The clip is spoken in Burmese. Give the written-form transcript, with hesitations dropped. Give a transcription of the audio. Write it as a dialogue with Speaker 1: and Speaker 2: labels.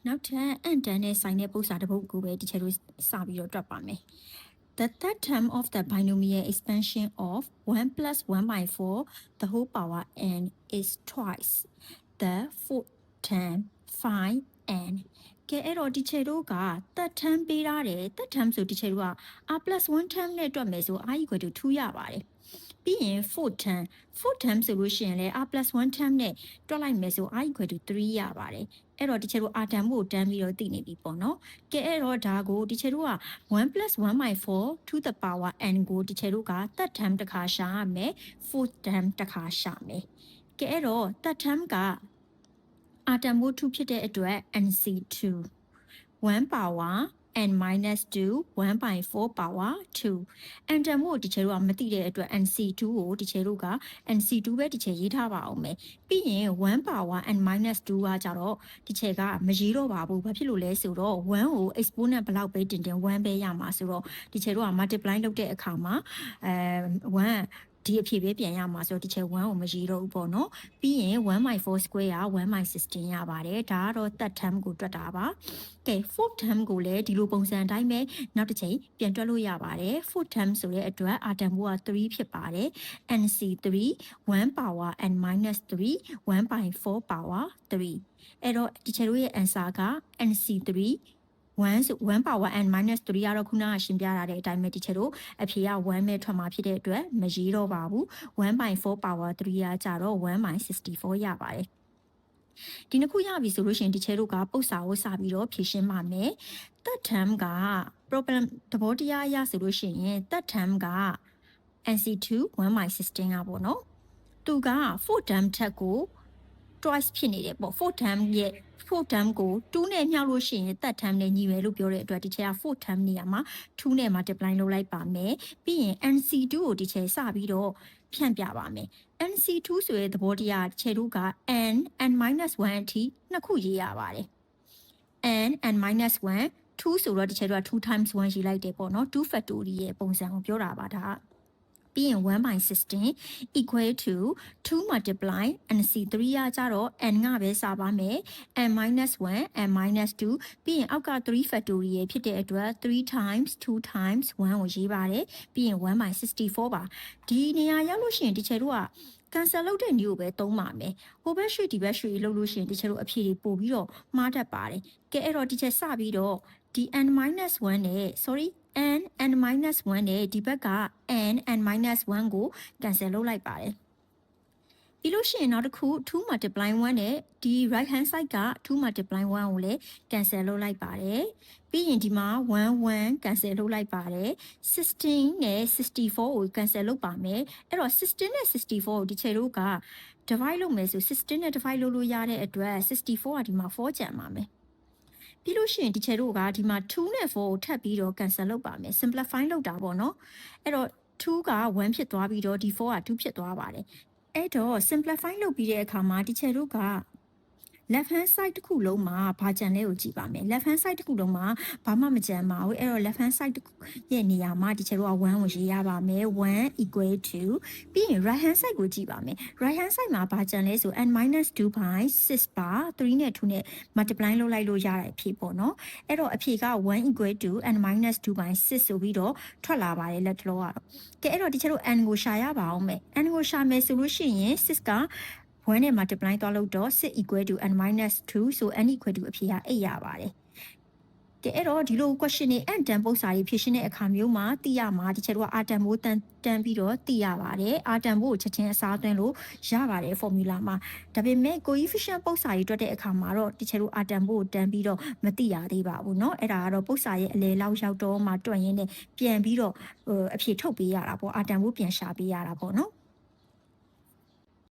Speaker 1: နောက်ထပ်အန်တန်နဲ့ဆိုင်တဲ့ပုံစံတစ်ပုဒ်ကိုပဲဒီချက်တို့စပြီးတော့တွက်ပါမယ် The third term of the binomial expansion of 1 plus 1 by 4 the whole power n is twice the fourth term 5n ကဲအဲ့တော့ဒီချက်တို့က third term ပေးထားတယ် third term ဆိုဒီချက်တို့က r plus 1 term နဲ့တွက်မယ်ဆို r equal to 2 ရပါတယ်ပြီးရင် fourth term ဆိုလို့ရှိရင်လည်း r plus 1 term နဲ့တွက်လိုက်မယ်ဆို r equal to 3 ရပါတယ်အဲ့တော့ဒီချက်တို့ r term ကိုတန်းပြီးတော့သိနေပြီပေါ့နော်ကဲအဲ့တော့ဒါကိုဒီချက်တို့က1 plus 1 by 4 to the power n ကိုဒီချက်တို့က third term တစ်ခါရှာရမယ် fourth term တစ်ခါရှာမယ်ကဲအဲ့တော့ third term က r term ကို2ဖြစ်တဲ့အတွက် nc2 1 power n minus 2 1 by 4 power 2 n term ကိုဒီချက်တို့ကမသိတဲ့အတွက် nc2 ကိုဒီချက်တို့က nc2 ပဲဒီချက်ရေးထားပါအောင်မယ်ပြီးရင်1 power n minus 2ကကြတော့ဒီချက်ကမရေးတော့ပါဘူးဘာဖြစ်လို့လဲဆိုတော့1ကို exponent ဘယ်လောက်ပဲတင်တင်1ပဲရမှာဆိုတော့ဒီချက်တို့က multiply လုပ်တဲ့အခါမှာ1ဒီအဖြစ်ပဲပြန်ရမှာဆိုတော့ဒီချက်1ကိုမရေးတော့ဘူးပေါ့နော်ပြီးရင်1 by 4 square က1 by 16ရပါတယ်ဒါကတော့ third term ကိုတွက်တာပါကဲ fourth term ကိုလည်းဒီလိုပုံစံအတိုင်းပဲနောက်တစ်ချိန်ပြန်တွက်လို့ရပါတယ် fourth term ဆိုတဲ့အတွက် r term က3ဖြစ်ပါတယ် nc3 1 power n minus 3 1 by 4 power 3အဲ့တော့ဒီချက်တို့ရဲ့ answer က nc3 1 power n minus 3ကတော့ခုနကရှင်းပြထားတဲ့အတိုင်းပဲဒီချက်တို့အဖြေက1ပဲထွက်မှာဖြစ်တဲ့အတွက်မရေးတော့ပါဘူး1 by 4 power 3ကကြတော့1 by 64ရပါတယ်ဒီနှစ်ခုရပြီဆိုလို့ရှိရင်ဒီချက်တို့ကပုတ်စာကိုစပြီးတော့ဖြည့်ရှင်းပါမယ် third term က problem သဘောတရားအရဆိုလို့ရှိရင် third term က nc2 1 by 16ကပေါ့နော်သူက fourth term ထက်ကို twice ဖြစ်နေတယ်ပေါ့ fourth term ရဲ့ fourth term ကို2နဲ့မြှောက်လို့ရှိရင် third term နဲ့ညီမယ်လို့ပြောတဲ့အတွက်ဒီချက်က fourth term နေရာမှာ2နဲ့ multiply လုပ်လိုက်ပါမယ်ပြီးရင် nc2 ကိုဒီချက်စပြီးတော့ဖြန့်ပြပါမယ် nc2 ဆိုတဲ့သဘောတရားခြေတို့က n n-1 အထိနှစ်ခုရေးရပါတယ် n n-1 2ဆိုတော့ဒီချက်တို့က2 times 1ရေးလိုက်တယ်ပေါ့နော်2 factorial ပုံစံကိုပြောတာပါဒါပြီးရင်1 by 16 equal to 2 multiply nc3 ရကြတော့ n ကပဲစပါမယ် n minus 1 n minus 2ပြီးရင်အောက်က3 factorial ဖြစ်တဲ့အတွက်3 times 2 times 1ကိုရေးပါတယ်ပြီးရင်1 by 64ပါဒီနေရာရောက်လို့ရှိရင်ဒီချက်တို့ကcancel လုပ်တဲ့ new ကိုပဲသုံးပါမယ်ဟိုဘက်ရွှေ့ဒီဘက်ရွှေ့လုပ်လို့ရှိရင်ဒီချက်တို့အဖြေတွေပို့ပြီးတော့မှားတတ်ပါတယ်ကဲအဲ့တော့ဒီချက်စပြီးတော့ဒီ n minus 1နဲ့ sorry n n-1 နဲ့ဒီဘက်က n n-1 ကို cancel လုပ်လိုက်ပါတယ်ပြီးလို့ရှိရင်နောက်တစ်ခု2 multiply 1နဲ့ဒီ right hand side က2 multiply 1ကိုလည်း cancel လုပ်လိုက်ပါတယ်ပြီးရင်ဒီမှာ1 cancel လုပ်လိုက်ပါတယ်16နဲ့64ကို cancel လုပ်ပါမယ်အဲ့တော့16နဲ့64ကိုဒီချက်တို့က divide လုပ်မယ်ဆို16နဲ့ divide လုပ်လို့ရတဲ့အတွက်64ကဒီမှာ4ကျန်ပါမယ်ပြီးလို့ရှိရင်ဒီချက်တို့ကဒီမှာ2နဲ့4ကိုထပ်ပြီးတော့ cancel လုပ်ပါမယ် simplify လုပ်တာပေါ့နော်အဲ့တော့2က1ဖြစ်သွားပြီးတော့ဒီ4က2ဖြစ်သွားပါတယ်အဲ့တော့ simplify လုပ်ပြီးတဲ့အခါမှာဒီချက်တို့က left hand side တစ်ခုလုံးမှာဘာကြံလဲကိုကြည့်ပါမယ် left hand side တစ်ခုလုံးမှာဘာမှမကြံပါဘူးအဲ့တော့ left hand side ရဲ့နေရာမှာဒီချက်တို့က1ကိုရေးရပါမယ်1 equal to ပြီးရင် right hand side ကိုကြည့်ပါမယ် right hand side မှာဘာကြံလဲဆို n minus 2 by 6ပါ3နဲ့2နဲ့ multiply လုပ်လိုက်လို့ရတဲ့အဖြေပေါ့နော်အဲ့တော့အဖြေက1 equal to n minus 2 by 6ဆိုပြီးတော့ထွက်လာပါတယ်လက်တလောကတော့ကဲအဲ့တော့ဒီချက်တို့ n ကိုရှာရပါအောင်မယ် n ကိုရှာမယ်ဆိုလို့ရှိရင်6က1နဲ့ multiply သွားလို့တော့6 equal to n minus 2 so n equal to အဖြေက8ရပါတယ်ကဲအဲ့တော့ဒီလို question တွေ n တန်ပုံစာတွေဖြည့်ရှင်းတဲ့အခါမျိုးမှာသိရမှာဒီချက်တို့က r တန်ဖို့တန်ပြီးတော့သိရပါတယ် r တန်ဖို့ချက်ချင်းအစားသွင်းလို့ရပါတယ် formula မှာဒါပေမဲ့ coefficient ပုံစာတွေတွက်တဲ့အခါမှာတော့ဒီချက်တို့ r တန်ဖို့တန်ပြီးတော့မသိရသေးပါဘူးเนาะအဲ့ဒါကတော့ပုံစာရဲ့အလယ်လောက်ရောက်တော့မှတွက်ရင်းနဲ့ပြန်ပြီးတော့အဖြေထုတ်ပေးရတာပေါ့ r တန်ဖို့ပြန်ရှာပေးရတာပေါ့เนาะ